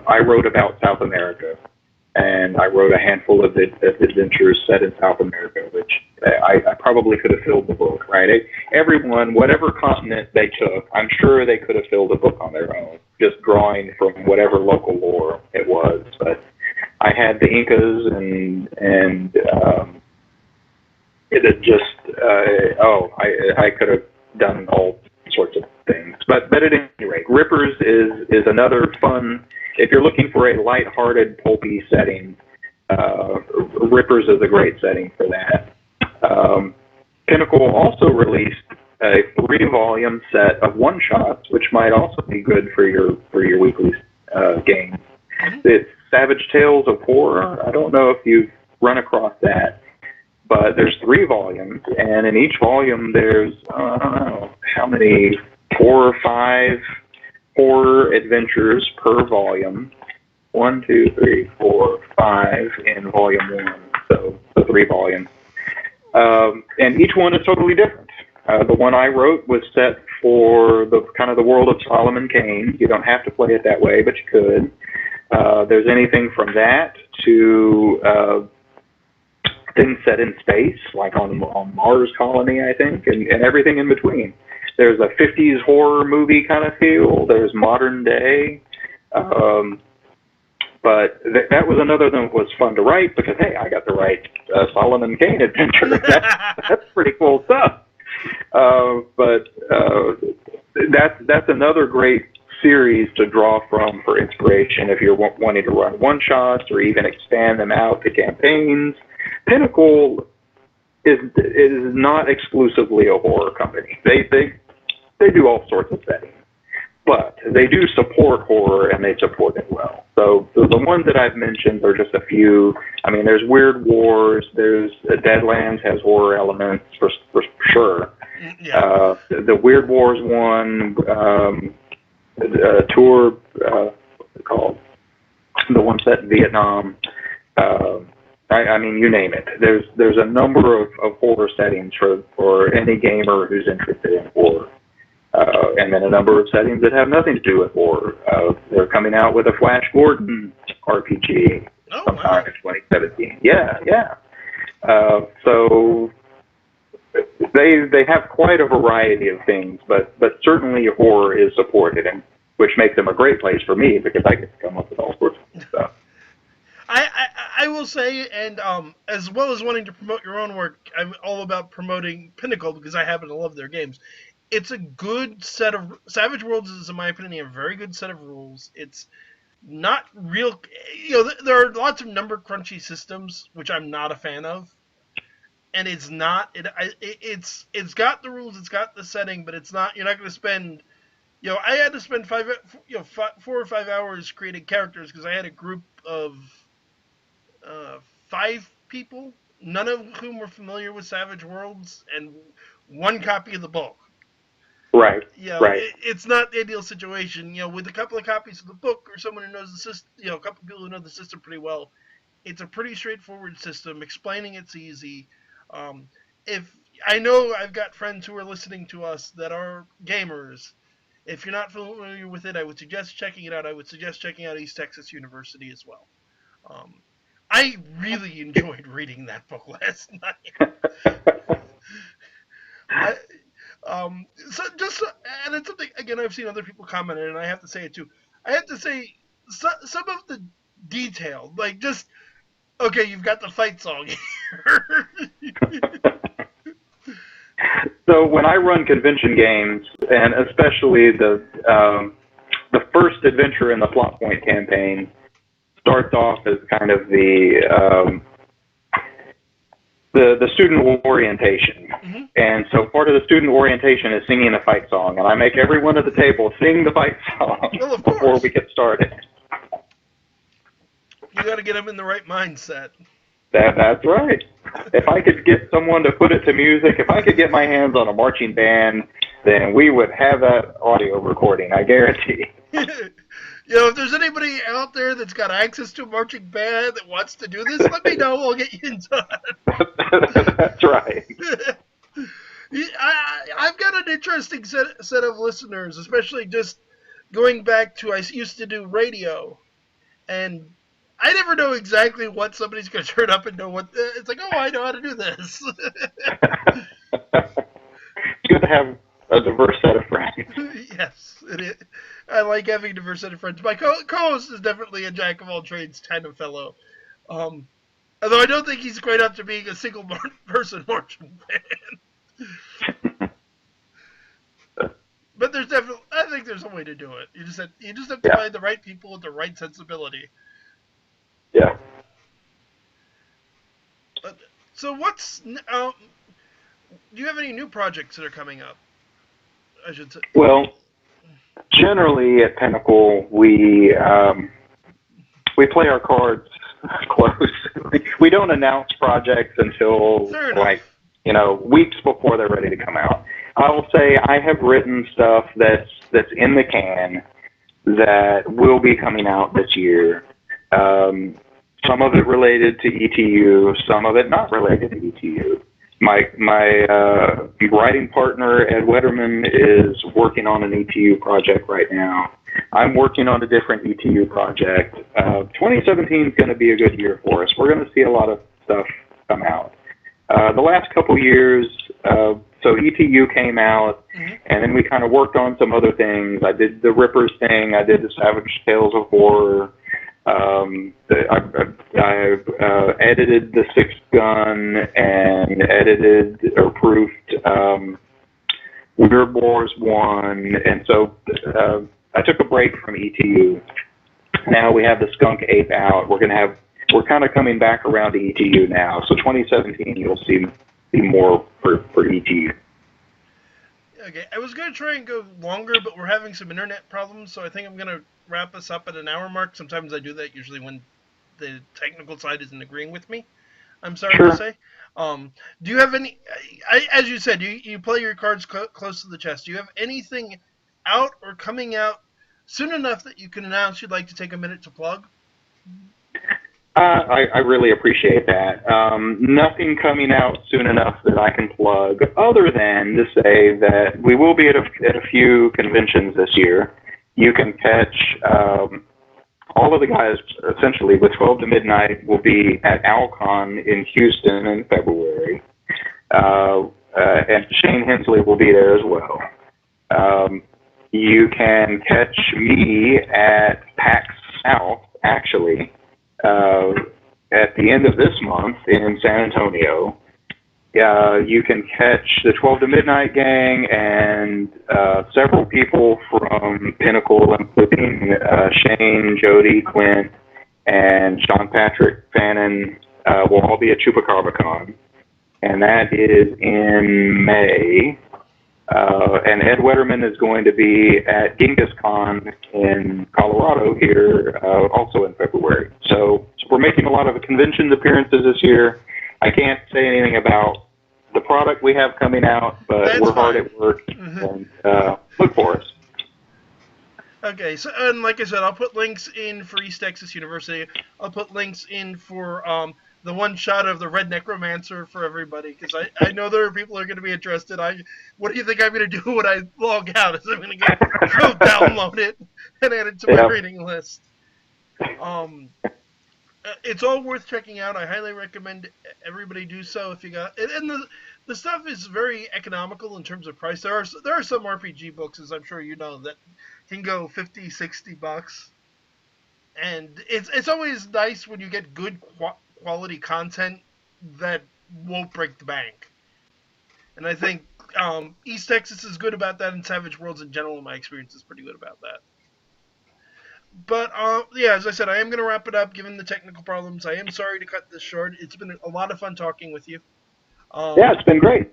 I wrote about South America, and I wrote a handful of adventures set in South America, which I probably could have filled the book, right? Everyone, whatever continent they took, I'm sure they could have filled a book on their own, just drawing from whatever local lore it was. But I had the Incas and it had just I could have done all sorts of things. But at any rate, Rippers is another fun. If you're looking for a lighthearted, pulpy setting, Rippers is a great setting for that. Pinnacle also released a 3-volume set of one-shots, which might also be good for your weekly game. Mm-hmm. It's Savage Tales of Horror. I don't know if you've run across that, but there's 3 volumes, and in each volume there's I don't know how many, 4 or 5 horror adventures per volume. 1, 2, 3, 4, 5 in volume 1, so 3 volumes. And each one is totally different. The one I wrote was set for the kind of the world of Solomon Kane. You don't have to play it that way, but you could. There's anything from that to things set in space, like on Mars Colony, I think, and everything in between. There's a 50s horror movie kind of feel. There's modern day. But that was another thing that was fun to write because, hey, I got to write Solomon Kane adventure. That's pretty cool stuff. But that's another great series to draw from for inspiration if you're wanting to run one-shots or even expand them out to campaigns. Pinnacle is not exclusively a horror company. They do all sorts of settings, but they do support horror and they support it well. So the ones that I've mentioned are just a few. I mean, there's Weird Wars, there's Deadlands has horror elements for sure. Yeah. The Weird Wars one, tour, what's it called? The one set in Vietnam. I mean, you name it. There's a number of horror settings for any gamer who's interested in horror. And then a number of settings that have nothing to do with horror. They're coming out with a Flash Gordon RPG sometime in 2017. Yeah. So they have quite a variety of things, but certainly horror is supported, and which makes them a great place for me because I get to come up with all sorts of stuff. I will say, and as well as wanting to promote your own work, I'm all about promoting Pinnacle because I happen to love their games. It's a good set of Savage Worlds is, in my opinion, a very good set of rules. It's not real, there are lots of number crunchy systems which I'm not a fan of, and it's not it's got the rules, it's got the setting, but it's not. You're not going to spend I had to spend 4 or 5 hours creating characters because I had a group of 5 people, none of whom were familiar with Savage Worlds, and one copy of the book. Right, right. It's not the ideal situation. With a couple of copies of the book or someone who knows the system, a couple of people who know the system pretty well, it's a pretty straightforward system. Explaining it's easy. Um, if I know I've got friends who are listening to us that are gamers. If you're not familiar with it, I would suggest checking it out. I would suggest checking out East Texas University as well. Um, I really enjoyed reading that book last night. I, and it's something again I've seen other people comment on, and I have to say it too. I have to say some of the detail, like just okay, you've got the fight song here. So when I run convention games, and especially the first adventure in the Plot Point campaign starts off as kind of the student orientation. Mm-hmm. And so part of the student orientation is singing the fight song, and I make everyone at the table sing the fight song before we get started. You got to get them in the right mindset. That's right. If I could get someone to put it to music, if I could get my hands on a marching band, then we would have that audio recording, I guarantee. If there's anybody out there that's got access to a marching band that wants to do this, let me know. We'll get you in touch. That's right. I've got an interesting set of listeners, especially just going back to I used to do radio, and I never know exactly what somebody's going to turn up and know what. It's like, oh, I know how to do this. It's good to have a diverse set of friends. Yes, it is. I like having a diverse set of friends. My co-host is definitely a jack of all trades kind of fellow. Although I don't think he's quite up to being a single person marching band. But there's definitely, I think there's a way to do it. You just have to find the right people with the right sensibility. Yeah. So do you have any new projects that are coming up? I should say. Well, generally at Pinnacle, we play our cards close. We don't announce projects until weeks before they're ready to come out. I will say I have written stuff that's in the can that will be coming out this year. Some of it related to ETU, some of it not related to ETU. My writing partner, Ed Wetterman, is working on an ETU project right now. I'm working on a different ETU project. 2017 is going to be a good year for us. We're going to see a lot of stuff come out. The last couple years, so ETU came out, and then we kind of worked on some other things. I did the Rippers thing. I did the Savage Tales of Horror. I edited the Sixth Gun and edited or proofed Weird Wars 1, and so I took a break from ETU. Now we have the Skunk Ape out. We're kind of coming back around to ETU now. So 2017, you'll see more for ETU. Okay, I was going to try and go longer, but we're having some internet problems, so I think I'm going to wrap us up at an hour mark. Sometimes I do that, usually when the technical side isn't agreeing with me, I'm sorry to say. Do you have any, as you said, you play your cards close to the chest. Do you have anything out or coming out soon enough that you can announce you'd like to take a minute to plug? I really appreciate that. Nothing coming out soon enough that I can plug, other than to say that we will be at a few conventions this year. You can catch all of the guys, essentially, with 12 to Midnight will be at Alcon in Houston in February. And Shane Hensley will be there as well. You can catch me at PAX South, actually, at the end of this month in San Antonio. You can catch the 12 to Midnight gang and several people from Pinnacle, including Shane, Jody, Quint, and Sean Patrick Fannin, will all be at ChupacabraCon. And that is in May. And Ed Wetterman is going to be at Genghis Khan in Colorado here also in February. So we're making a lot of convention appearances this year. I can't say anything about the product we have coming out, but That's we're hard fine. at work, and look for us. Okay, so and like I said, I'll put links in for East Texas University. I'll put links in for the one shot of the Red Necromancer for everybody, because I know there are people who are going to be interested. What do you think I'm going to do when I log out? Is I'm going to go download it and add it to my reading list. It's all worth checking out. I highly recommend everybody do so if you got it. And the stuff is very economical in terms of price. There are some RPG books, as I'm sure you know, that can go $50-$60, and it's always nice when you get good quality content that won't break the bank. And I think East Texas is good about that, and Savage Worlds in general, in my experience, is pretty good about that. But yeah, as I said, I am going to wrap it up given the technical problems. I am sorry to cut this short. It's been a lot of fun talking with you. Yeah, it's been great.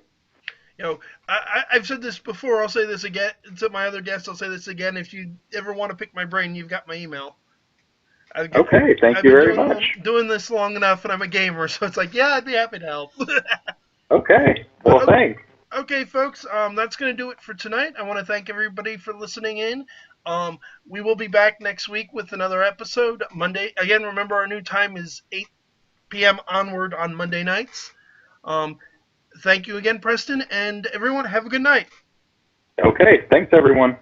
You know, I've said this before. I'll say this again to my other guests. I'll say this again. If you ever want to pick my brain, you've got my email. Okay, thank you very much. Doing this long enough, and I'm a gamer, so it's like, yeah, I'd be happy to help. Okay, well, thanks. Okay, folks, that's going to do it for tonight. I want to thank everybody for listening in. We will be back next week with another episode. Monday, again, remember our new time is 8 p.m. onward on Monday nights. Thank you again, Preston, and everyone, have a good night. Okay, thanks, everyone.